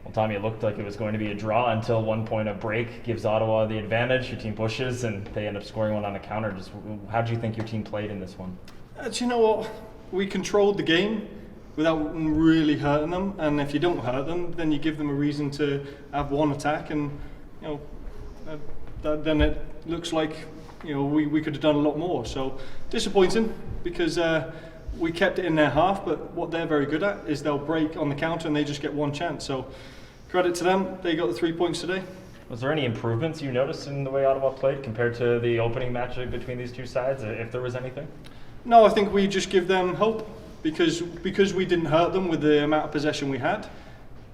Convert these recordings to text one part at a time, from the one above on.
Well, Tommy, it looked like it was going to be a draw until one point a break gives Ottawa the advantage. Your team pushes and they end up scoring one on a counter. Just how do you think your team played in this one? Do you know what? We controlled the game without really hurting them, and if you don't hurt them, then you give them a reason to have one attack, and then it looks like we could have done a lot more. So disappointing because we kept it in their half, but what they're very good at is they'll break on the counter and they just get one chance. So credit to them, they got the 3 points today. Was there any improvements you noticed in the way Ottawa played compared to the opening match between these two sides, if there was anything? No, I think we just give them hope because we didn't hurt them with the amount of possession we had.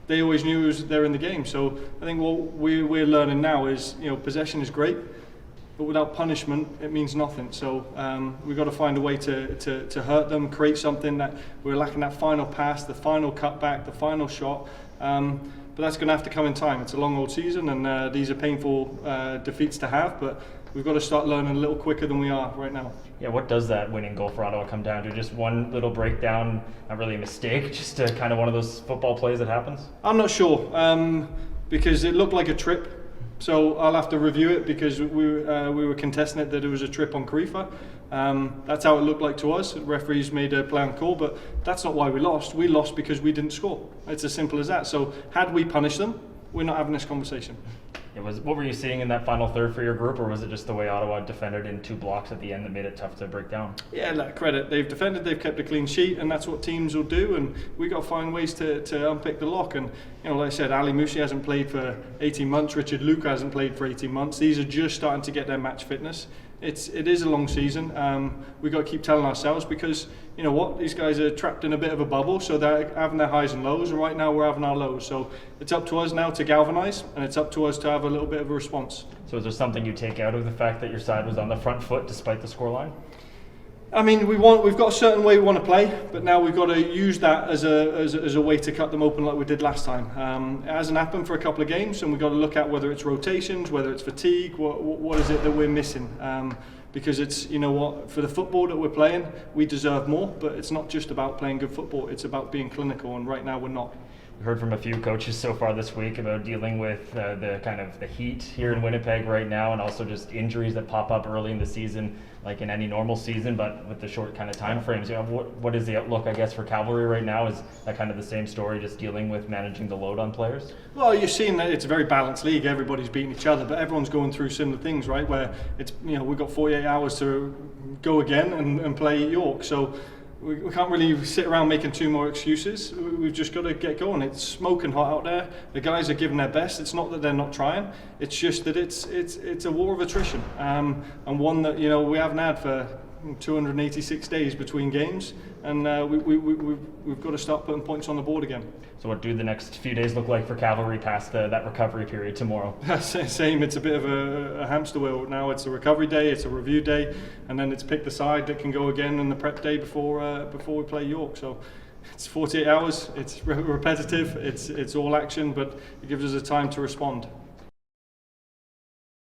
They always knew they're in the game. So I think what we're learning now is possession is great, but without punishment it means nothing. So we've got to find a way to hurt them, create something. That we're lacking that final pass, the final cutback, the final shot. But that's going to have to come in time. It's a long old season, and these are painful defeats to have, but we've got to start learning a little quicker than we are right now. Yeah, what does that winning goal for Ottawa come down to? Just one little breakdown, not really a mistake, just kind of one of those football plays that happens? I'm not sure, because it looked like a trip. So I'll have to review it because we were contesting it that it was a trip on Karifa. That's how it looked like to us. The referees made a play on call, but that's not why we lost. We lost because we didn't score. It's as simple as that. So had we punished them, we're not having this conversation. What were you seeing in that final third for your group, or was it just the way Ottawa defended in two blocks at the end that made it tough to break down? Yeah, credit. They've defended, they've kept a clean sheet, and that's what teams will do, and we got to find ways to unpick the lock. And like I said, Ali Mushi hasn't played for 18 months, Richard Luke hasn't played for 18 months. These are just starting to get their match fitness. It is a long season. We've got to keep telling ourselves because you know what, these guys are trapped in a bit of a bubble, so they're having their highs and lows, and right now we're having our lows. So it's up to us now to galvanise, and it's up to us to have a little bit of a response. So is there something you take out of the fact that your side was on the front foot despite the scoreline? I mean, we've got a certain way we want to play, but now we've got to use that as a way to cut them open like we did last time. It hasn't happened for a couple of games, and we've got to look at whether it's rotations, whether it's fatigue, what is it that we're missing. Because it's, for the football that we're playing, we deserve more, but it's not just about playing good football, it's about being clinical, and right now we're not. We heard from a few coaches so far this week about dealing with the heat here in Winnipeg right now, and also just injuries that pop up early in the season, like in any normal season, but with the short kind of time frames. What is the outlook, I guess, for Cavalry right now? Is that kind of the same story, just dealing with managing the load on players? Well, you're seeing that it's a very balanced league. Everybody's beating each other, but everyone's going through similar things, right? Where it's we've got 48 hours to go again and play York, so we can't really sit around making two more excuses. We've just got to get going. It's smoking hot out there. The guys are giving their best. It's not that they're not trying. It's just that it's a war of attrition, and one that we haven't had for 286 days between games, and we've got to start putting points on the board again. So what do the next few days look like for Cavalry past that recovery period tomorrow? Same, it's a bit of a hamster wheel now. It's a recovery day, it's a review day, and then it's pick the side that can go again in the prep day before we play York. So it's 48 hours, it's repetitive, it's all action, but it gives us a time to respond.